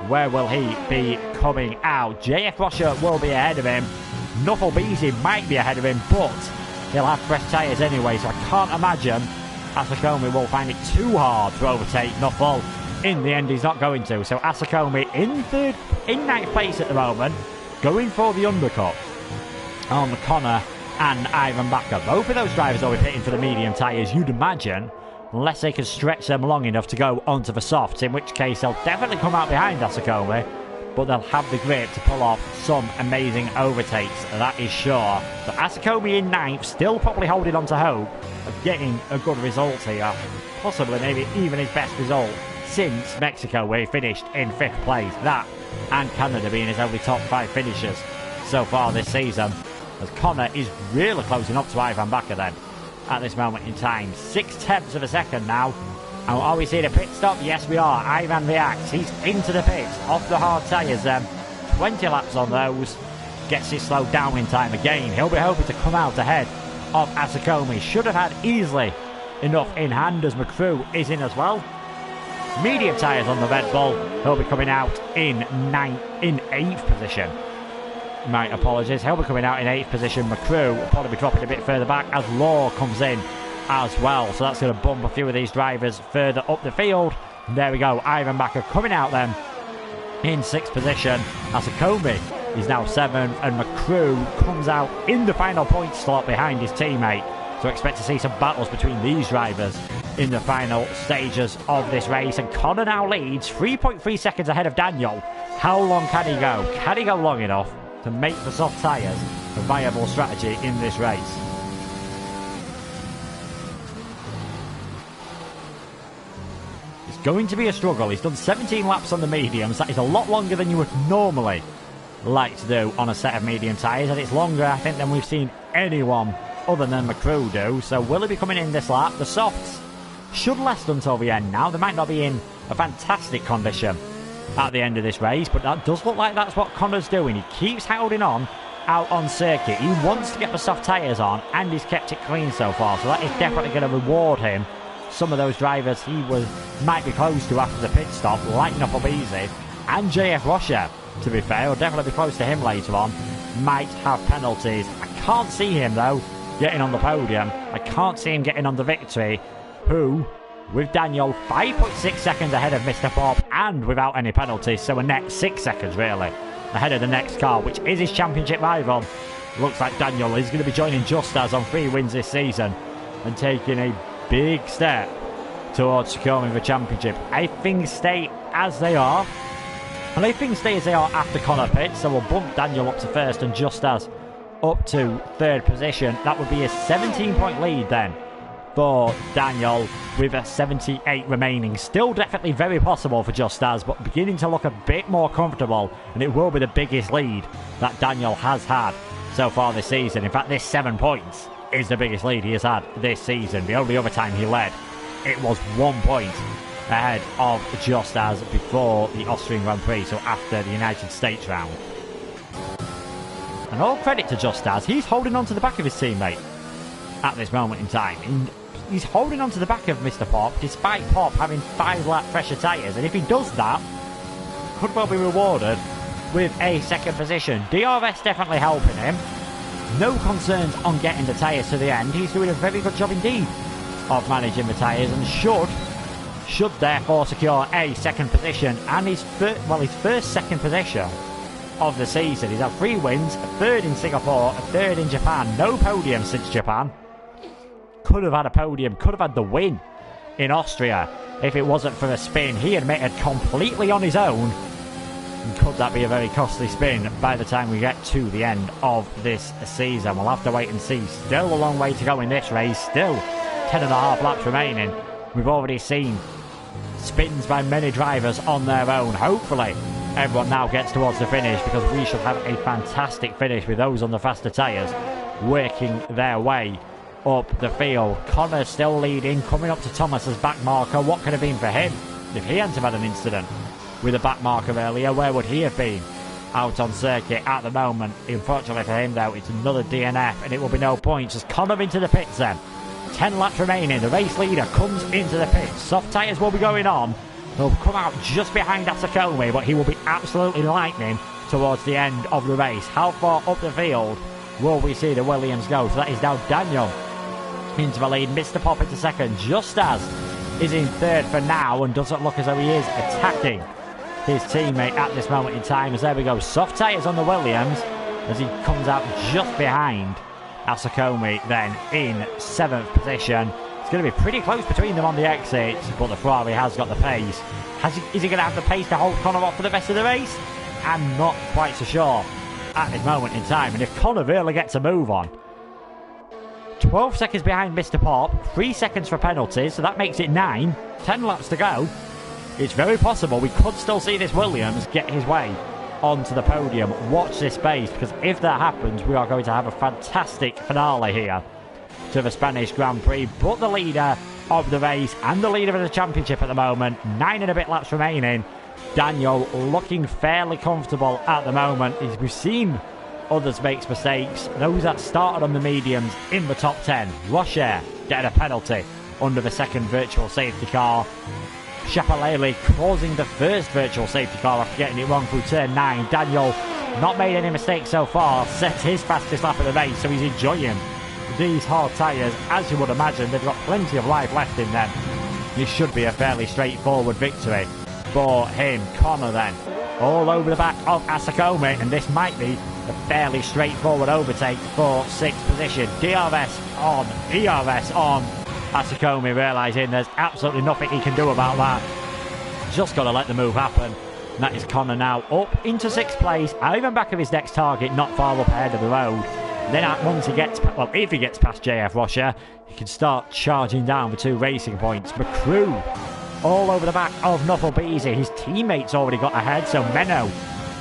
Where will he be coming out? JF Rocher will be ahead of him. Nuffle Beasy might be ahead of him, but he'll have fresh tyres anyway, so I can't imagine Asakomi will find it too hard to overtake Nuffle. In the end, he's not going to. So Asakomi in 9th place at the moment, going for the undercut on Connor and Ivan Bakker. Both of those drivers will be pitting for the medium tyres, you'd imagine, unless they can stretch them long enough to go onto the softs, in which case they'll definitely come out behind Asakomi, but they'll have the grip to pull off some amazing overtakes, that is sure. So Asakomi in 9th, still probably holding on to hope of getting a good result here, possibly maybe even his best result since Mexico, where he finished in 5th place. That and Canada being his only top 5 finishes so far this season, as Connor is really closing up to Ivan Bakker then at this moment in time. 6/10 of a second now. And are we seeing a pit stop? Yes, we are. Ivan reacts. He's into the pits, off the hard tyres then. 20 laps on those. Gets it slowed down in time again. He'll be hoping to come out ahead of Asakomi. Should have had easily enough in hand, as McCrew is in as well. Medium tyres on the Red Bull. He'll be coming out in 8th position. My apologies. He'll be coming out in 8th position. McCrew will probably be dropping a bit further back as Law comes in as well. So that's going to bump a few of these drivers further up the field. And there we go. Ivan Bakker coming out then in 6th position. Asakomi is now 7th. And McCrew comes out in the final point slot behind his teammate. So expect to see some battles between these drivers in the final stages of this race. And Connor now leads 3.3 seconds ahead of Daniel. How long can he go? Can he go long enough to make the soft tyres a viable strategy in this race? It's going to be a struggle. He's done 17 laps on the mediums. That is a lot longer than you would normally like to do on a set of medium tyres, and it's longer, I think, than we've seen anyone other than McCrew do. So will he be coming in this lap? The softs should last until the end now. They might not be in a fantastic condition at the end of this race, but that does look like that's what Connor's doing. He keeps holding on out on circuit. He wants to get the soft tyres on, and he's kept it clean so far, so that is definitely going to reward him. Some of those drivers he might be close to after the pit stop, like Nuffle Beasy and JF Rocher, to be fair, will definitely be close to him later on, might have penalties. I can't see him though getting on the podium. I can't see him getting on the victory, who, with Daniel 5.6 seconds ahead of Mr. Pop and without any penalties, so a net 6 seconds really ahead of the next car, which is his championship rival. Looks like Daniel is going to be joining Justas on 3 wins this season and taking a big step towards securing the championship. If things stay as they are, and if things stay as they are after Connor pits, so we'll bump Daniel up to 1st and Justas up to 3rd position. That would be a 17-point lead then for Daniel, with a 78 remaining. Still definitely very possible for Justas, but beginning to look a bit more comfortable, and it will be the biggest lead that Daniel has had so far this season. In fact, this 7 points is the biggest lead he has had this season. The only other time he led it was 1 point ahead of Just As before the Austrian Grand Prix, so after the United States round. And all credit to Just As, he's holding on to the back of his teammate at this moment in time. And he's holding on to the back of Mr. Pop, despite Pop having 5-lap fresher tyres. And if he does that, could well be rewarded with a second position. DRS definitely helping him. No concerns on getting the tyres to the end. He's doing a very good job indeed of managing the tyres, and should therefore secure a second position and his first second position of the season. He's had 3 wins, a third in Singapore, a third in Japan. No podium since Japan. Could have had a podium, could have had the win in Austria if it wasn't for a spin he admitted completely on his own. And could that be a very costly spin by the time we get to the end of this season? We'll have to wait and see. Still a long way to go in this race. Still 10.5 laps remaining. We've already seen spins by many drivers on their own. Hopefully everyone now gets towards the finish, because we should have a fantastic finish with those on the faster tyres working their way up the field. Connor still leading, coming up to Thomas's back marker. What could have been for him if he hadn't have had an incident with a back marker earlier? Where would he have been out on circuit at the moment? Unfortunately for him though, it's another DNF and it will be no points as Connor into the pits then. 10 laps remaining, the race leader comes into the pits. Soft tyres will be going on. He'll come out just behind Asakome, but he will be absolutely lightning towards the end of the race. How far up the field will we see the Williams go? So that is now Daniel into the lead. Mr. Pop into second. Just As is in third for now and doesn't look as though he is attacking his teammate at this moment in time. As there we go, soft tyres on the Williams as he comes out just behind Asakome then in 7th position. It's going to be pretty close between them on the exit, but the Ferrari has got the pace. Is he going to have the pace to hold Connor off for the rest of the race? I'm not quite so sure at this moment in time. And if Connor really gets a move on, 12 seconds behind Mr. Pop, 3 seconds for penalties, so that makes it 9. 10 laps to go. It's very possible we could still see this Williams get his way onto the podium. Watch this space, because if that happens, we are going to have a fantastic finale here to the Spanish Grand Prix. But the leader of the race and the leader of the championship at the moment, 9 and a bit laps remaining. Daniel looking fairly comfortable at the moment. We've seen others make mistakes. Those that started on the mediums in the top 10. Rocher getting a penalty under the second virtual safety car. Chapalele causing the first virtual safety car after getting it wrong through turn 9. Daniel not made any mistakes so far. Set his fastest lap of the race, so he's enjoying these hard tyres. As you would imagine, they've got plenty of life left in them. This should be a fairly straightforward victory for him. Connor then all over the back of Asakome, and this might be a fairly straightforward overtake for 6th position. DRS on, ERS on. Asakome realising there's absolutely nothing he can do about that. Just got to let the move happen. And that is Connor now up into 6th place, even back of his next target, not far up ahead of the road. Then once he gets, well, if he gets past JF Rocher, he can start charging down for 2 racing points. McCrew all over the back of Nuffle Beasy. His teammates already got ahead, so Menno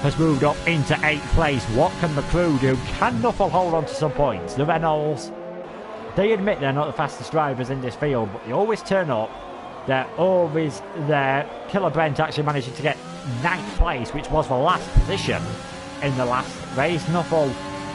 has moved up into 8th place. What can McCrew do? Can Nuffle hold on to some points? The Reynolds, they admit they're not the fastest drivers in this field, but they always turn up. They're always there. Killer Brent actually managing to get 9th place, which was the last position in the last race. Nuffle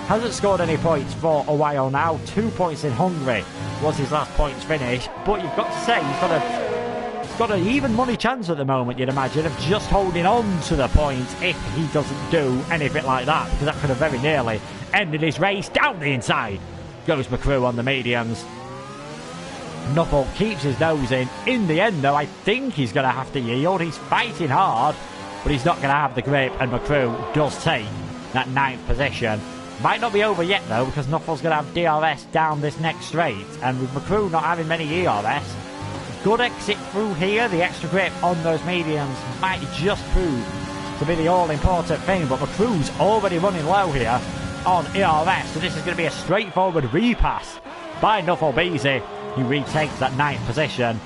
hasn't scored any points for a while now. 2 points in Hungary was his last points finish, but you've got to say he's got an even money chance at the moment, you'd imagine, of just holding on to the points if he doesn't do anything like that, because that could have very nearly ended his race. Down the inside goes McCrew on the mediums. Nuffle keeps his nose in. In the end, though, I think he's going to have to yield. He's fighting hard, but he's not going to have the grip, and McCrew does take that 9th position. Might not be over yet, though, because Nuffle's going to have DRS down this next straight, and with McCrew not having many ERS, good exit through here. The extra grip on those mediums might just prove to be the all-important thing, but McCrew's already running low here on ERS, so this is going to be a straightforward repass by Nuffle Beasy. He retakes that 9th position.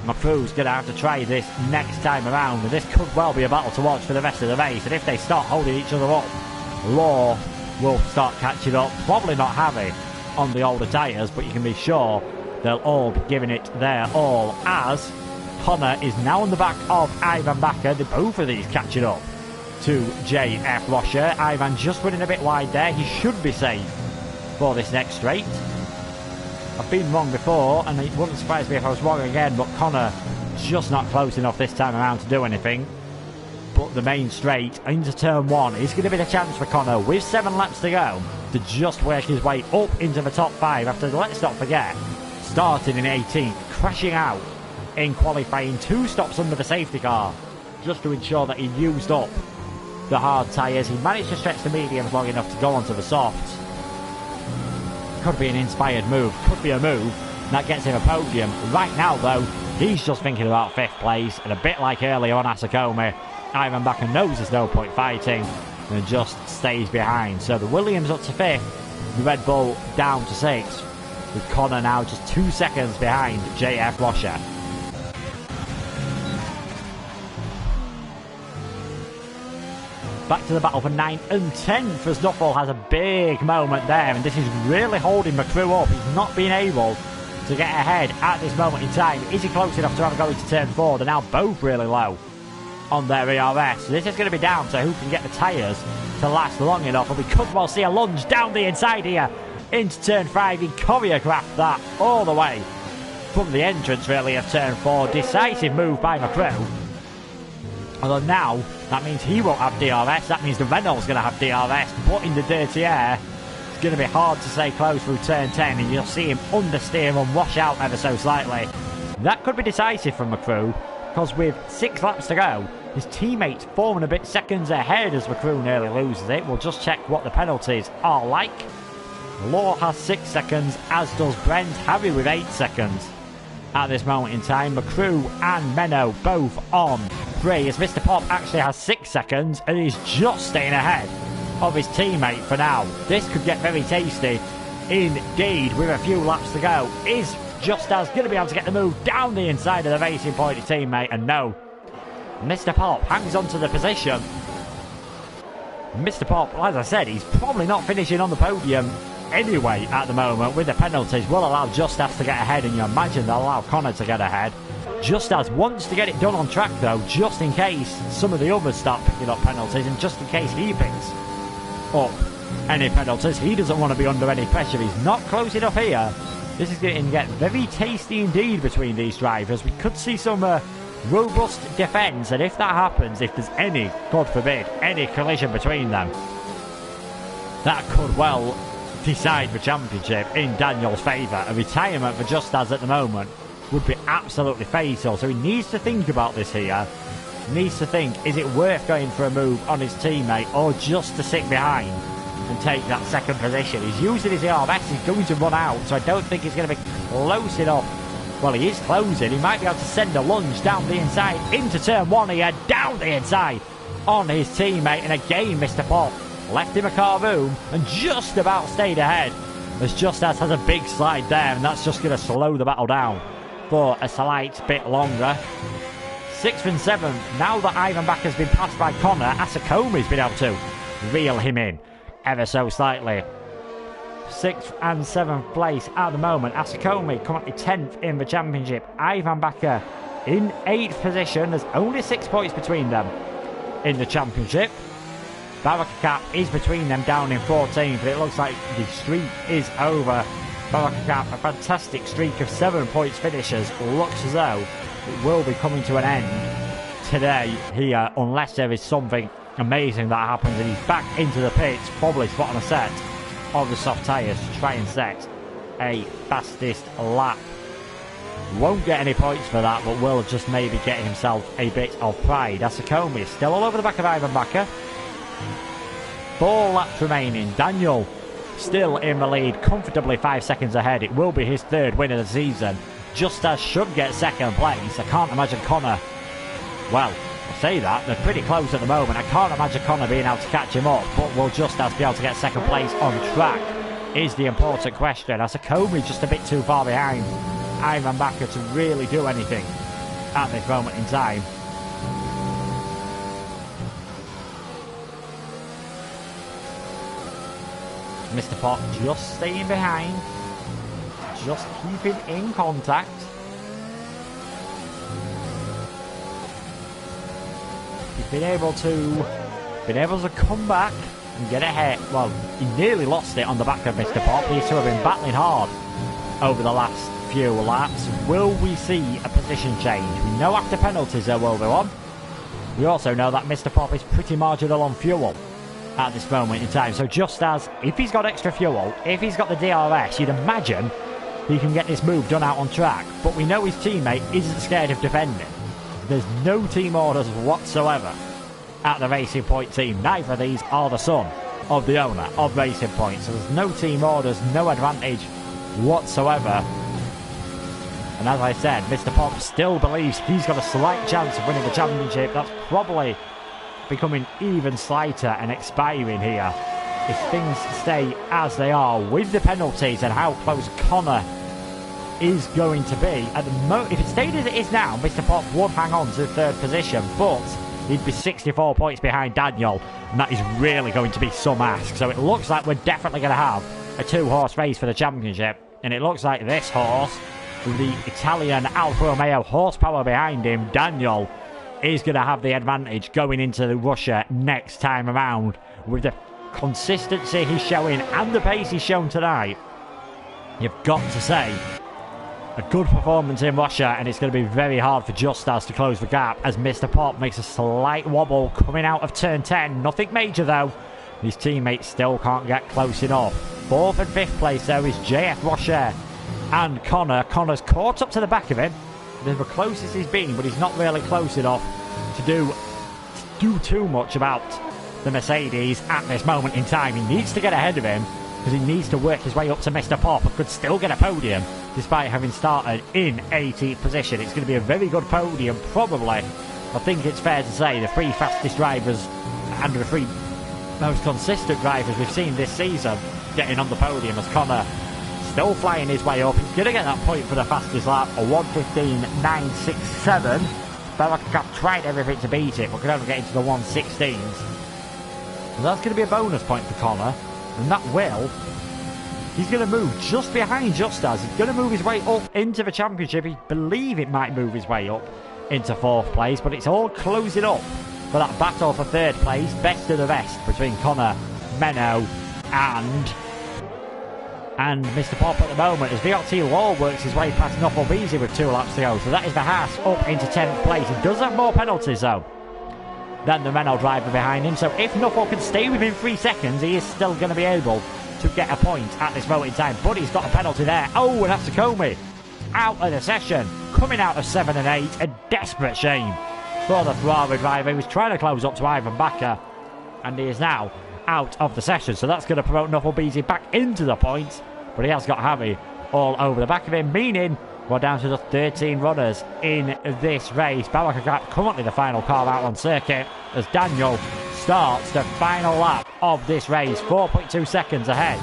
McCrew's going to have to try this next time around, and this could well be a battle to watch for the rest of the race, and if they start holding each other up, Law will start catching up. Probably not heavy on the older tyres, but you can be sure they'll all be giving it their all, as Connor is now on the back of Ivan Bakker. Both of these catching up to JF Washer. Ivan just running a bit wide there. He should be safe for this next straight. I've been wrong before, and it wouldn't surprise me if I was wrong again, but Connor just not close enough this time around to do anything. But the main straight into turn 1 is going to be the chance for Connor, with 7 laps to go, to just work his way up into the top 5 after, let's not forget, starting in 18th, crashing out in qualifying, 2 stops under the safety car, just to ensure that he used up the hard tyres. He managed to stretch the mediums long enough to go onto the softs. Could be an inspired move, could be a move that gets him a podium. Right now, though, he's just thinking about 5th place, and a bit like earlier on Asakome, Ivan Bakker knows there's no point fighting and just stays behind. So the Williams up to 5th, the Red Bull down to 6th, with Connor now just 2 seconds behind JF Washer. Back to the battle for 9th and 10th, as Nuffle has a big moment there, and this is really holding McCrew up. He's not been able to get ahead at this moment in time. Is he close enough to have a go into turn 4? They're now both really low on their ERS. So this is going to be down to who can get the tyres to last long enough, and we could well see a lunge down the inside here into turn 5. He choreographed that all the way from the entrance, really, of turn 4. Decisive move by McCrew. Although now, that means he won't have DRS. That means the Renault's going to have DRS. But in the dirty air, it's going to be hard to stay close through turn 10. And you'll see him understeer and wash out ever so slightly. That could be decisive from McCrew, because with 6 laps to go, his teammate's falling a bit seconds ahead as McCrew nearly loses it. We'll just check what the penalties are like. Law has 6 seconds, as does Brent. Harry with 8 seconds. At this moment in time, McCrew and Menno both on 3, as Mr. Pop actually has 6 seconds and he's just staying ahead of his teammate for now. This could get very tasty indeed with a few laps to go. Is Just As going to be able to get the move down the inside of the Racing Point teammate? And no, Mr. Pop hangs on to the position. Mr. Pop, as I said, he's probably not finishing on the podium anyway at the moment. With the penalties, will allow Just As to get ahead, and you imagine they'll allow Connor to get ahead. Just As wants to get it done on track though, just in case some of the others start picking up penalties, and just in case he picks up any penalties. He doesn't want to be under any pressure. He's not close enough here. This is going to get very tasty indeed between these drivers. We could see some robust defence, and if that happens, if there's any, God forbid, any collision between them, that could well decide the championship in Daniel's favour. A retirement for Just As at the moment would be absolutely fatal, so he needs to think about this here. He needs to think, is it worth going for a move on his teammate, or just to sit behind and take that second position? He's using his ERS, he's going to run out, so I don't think he's going to be close enough. Well, he is closing. He might be able to send a lunge down the inside into turn 1 here, down the inside on his teammate, and again Mr. Pop left him a car room and just about stayed ahead, as Just As has a big slide there, and that's just going to slow the battle down for a slight bit longer. 6th and 7th, now that Ivan Bakker's been passed by Connor, Asakomi's been able to reel him in ever so slightly. 6th and 7th place at the moment. Asakomi currently 10th in the championship. Ivan Bakker in 8th position. There's only 6 points between them in the championship. Barakakap is between them down in 14th, but it looks like the streak is over. Barakakap, a fantastic streak of 7 points finishes, looks as though it will be coming to an end today here, unless there is something amazing that happens and he's back into the pits, probably spotting a set of the soft tyres to try and set a fastest lap. Won't get any points for that, but will just maybe get himself a bit of pride. Asakomi is still all over the back of Ivan Bakker. 4 laps remaining. Daniel still in the lead, comfortably 5 seconds ahead. It will be his 3rd win of the season. Just As should get 2nd place. I can't imagine Connor, well, I say that, they're pretty close at the moment. I can't imagine Connor being able to catch him up, but will Just As be able to get 2nd place on track is the important question. Asakomi just a bit too far behind Ivan Bakker to really do anything at this moment in time. Mr. Pop just staying behind. just keeping in contact. He's been able to come back and get ahead. Well, he nearly lost it on the back of Mr. Pop. These two have been battling hard over the last few laps. Will we see a position change? We know after penalties there will be one. We also know that Mr. Pop is pretty marginal on fuel at this moment in time. So just as, if he's got extra fuel, if he's got the DRS, you'd imagine he can get this move done out on track. But we know his teammate isn't scared of defending. There's no team orders whatsoever at the Racing Point team. Neither of these are the son of the owner of Racing Point. So there's no team orders, no advantage whatsoever. And as I said, Mr. Pop still believes he's got a slight chance of winning the championship. That's probably becoming even slighter and expiring here if things stay as they are with the penalties and how close Connor is going to be. At the moment, if it stayed as it is now, Mr. Pop would hang on to third position, but he'd be 64 points behind Daniel, and that is really going to be some ask. So it looks like we're definitely going to have a two-horse race for the championship, and it looks like this horse, with the Italian Alfa Romeo horsepower behind him, Daniel, is going to have the advantage going into Russia next time around. With the consistency he's showing and the pace he's shown tonight, you've got to say, a good performance in Russia, and it's going to be very hard for Justas to close the gap as Mr. Pop makes a slight wobble coming out of turn 10. Nothing major though. His teammates still can't get close enough. 4th and 5th place though is JF Rocher and Connor. Connor's caught up to the back of him. They're the closest he's been, but he's not really close enough to do too much about the Mercedes at this moment in time. He needs to get ahead of him because he needs to work his way up to Mr. Pop and could still get a podium despite having started in 18th position. It's going to be a very good podium, probably. I think it's fair to say the 3 fastest drivers and the 3 most consistent drivers we've seen this season getting on the podium, as Connor still flying his way up. He's going to get that point for the fastest lap, a 1:15.967. Bellacap tried everything to beat it, but could only get into the 1:16s. So that's going to be a bonus point for Connor, and that will... He's going to move just behind Justas. He's going to move his way up into the championship. He believe it might move his way up into 4th place, but it's all closing up for that battle for 3rd place. Best of the rest between Connor, Menno, and Mr. Pop at the moment, as VRT Law works his way past Nuffle Beasy with 2 laps to go. So that is the Haas up into 10th place. He does have more penalties though than the Renault driver behind him. So if Nuffle can stay within 3 seconds, he is still going to be able to get a point at this moment in time. But he's got a penalty there. Oh, and that's Takomi out of the session, coming out of 7 and 8. A desperate shame for the Ferrari driver. He was trying to close up to Ivan Bakker, and he is now out of the session. So that's going to promote Nuffle Beasy back into the points, but he has got Javi all over the back of him, meaning we're down to the 13 runners in this race. Bellacap currently the final car out on circuit as Daniel starts the final lap of this race, 4.2 seconds ahead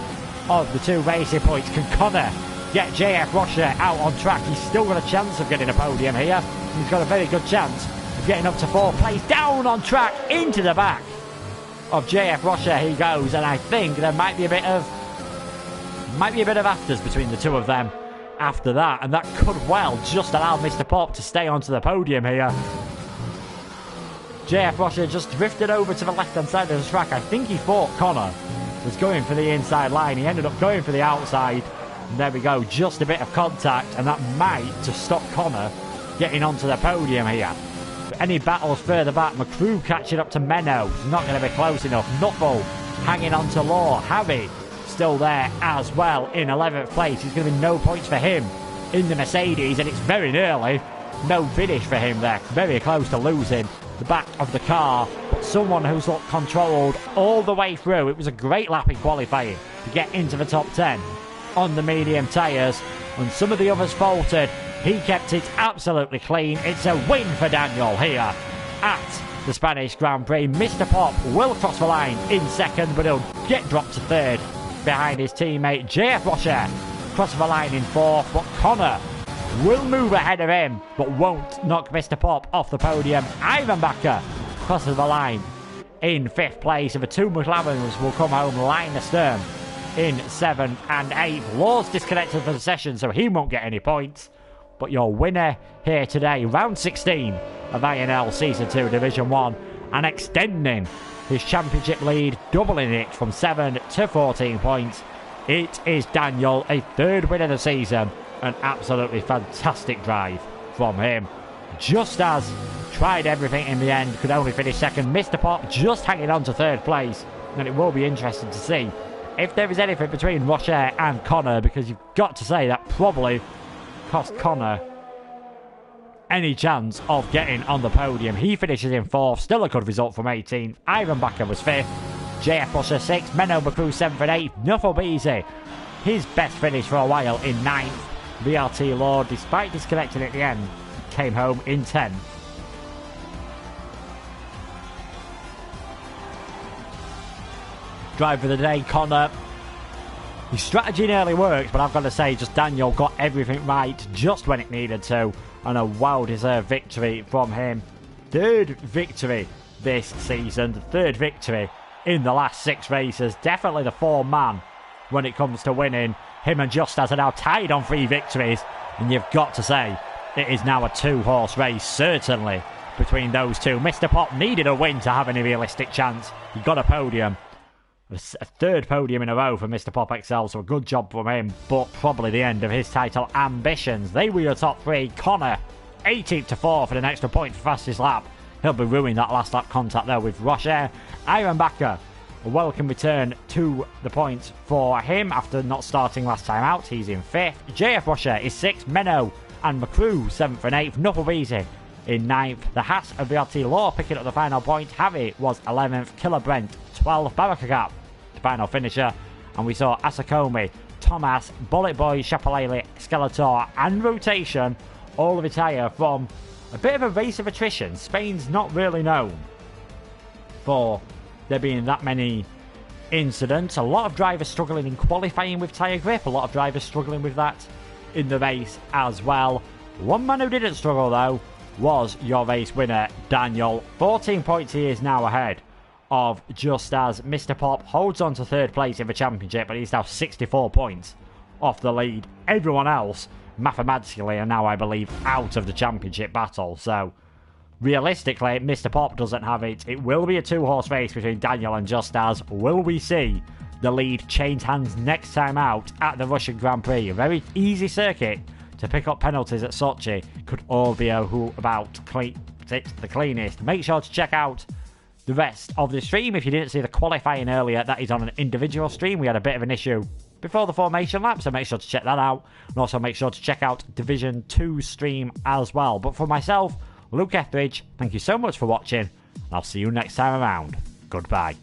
of the 2 Racing Points. Can Connor get JF Rocher out on track? He's still got a chance of getting a podium here. He's got a very good chance of getting up to 4th place. Down on track into the back of JF Rocher he goes, and I think there might be a bit of afters between the two of them after that, and that could well just allow Mr. Pop to stay onto the podium here. JF Rocher just drifted over to the left-hand side of the track. I think he thought Connor was going for the inside line. He ended up going for the outside, and there we go, just a bit of contact, and that might just stop Connor getting onto the podium here. But any battles further back, McCrew catching up to Menno, not going to be close enough. Nuffle hanging on to Law. Harry still there as well in 11th place. There's going to be no points for him in the Mercedes, and it's very nearly no finish for him there. Very close to losing the back of the car, but someone who's looked controlled all the way through. It was a great lap in qualifying to get into the top 10 on the medium tyres, and some of the others faltered. He kept it absolutely clean. It's a win for Daniel here at the Spanish Grand Prix. Mr. Pop will cross the line in 2nd, but he'll get dropped to 3rd behind his teammate JF Rocher. Cross the line in 4th, but Connor will move ahead of him, but won't knock Mr. Pop off the podium. Ivan Bakker crosses the line in 5th place, and the 2 McLarens will come home line astern in 7th and 8th. Law's disconnected for the session, so he won't get any points. But your winner here today, round 16 of INL Season 2 Division 1, and extending his championship lead, doubling it from 7 to 14 points. It is Daniel, a 3rd win of the season. An absolutely fantastic drive from him. Just as tried everything in the end, could only finish 2nd. Mr. Pop just hanging on to 3rd place. And it will be interesting to see if there is anything between Rocher and Connor, because you've got to say that probably cost Connor any chance of getting on the podium. He finishes in 4th, still a good result from 18th. Ivan Backer was 5th, JF Rusher 6th, Menno McCrew 7th and 8th. Nuffle Beasy, his best finish for a while, in 9th. VRT Law, despite disconnecting at the end, came home in 10th. Driver of the day, Connor. His strategy nearly worked, but I've got to say, just Daniel got everything right just when it needed to, and a well-deserved victory from him. 3rd victory this season, the 3rd victory in the last 6 races. Definitely the 4-man when it comes to winning. Him and Justas are now tied on 3 victories, and you've got to say, it is now a 2-horse race, certainly, between those two. Mr. Pop needed a win to have any realistic chance. He got a podium. A 3rd podium in a row for Mr. Pop XL, so a good job from him, but probably the end of his title ambitions. They were your top 3. Connor, 18th to 4th for an extra point for fastest lap. He'll be ruining that last lap contact there with Rocher. Iron Backer, a welcome return to the points for him after not starting last time out. He's in 5th. JF Rocher is 6th. Menno and McCrew 7th and 8th. Knuckle Beasy in 9th. The Haas of VRT Law picking up the final point. Harry was 11th. Killer Brent 12th. Barakagap, the final finisher. And we saw Asakomi, Thomas, Bullet Boy, Chapalele, Skeletor and Rotation all retire from a bit of a race of attrition. Spain's not really known for there being that many incidents. A lot of drivers struggling in qualifying with tyre grip. A lot of drivers struggling with that in the race as well. One man who didn't struggle though was your race winner, Daniel. 14 points he is now ahead of just as Mr. Pop holds on to 3rd place in the championship, but he's now 64 points off the lead. Everyone else mathematically are now, I believe, out of the championship battle. So realistically, Mr. Pop doesn't have it. It will be a 2-horse race between Daniel and Just As. Will we see the lead change hands next time out at the Russian Grand Prix? A very easy circuit to pick up penalties at Sochi. Could all be about the cleanest. Make sure to check out the rest of the stream. If you didn't see the qualifying earlier, that is on an individual stream. We had a bit of an issue before the formation lap, so make sure to check that out. And also make sure to check out Division 2 stream as well. But for myself, Luke Etheridge, thank you so much for watching, and I'll see you next time around. Goodbye.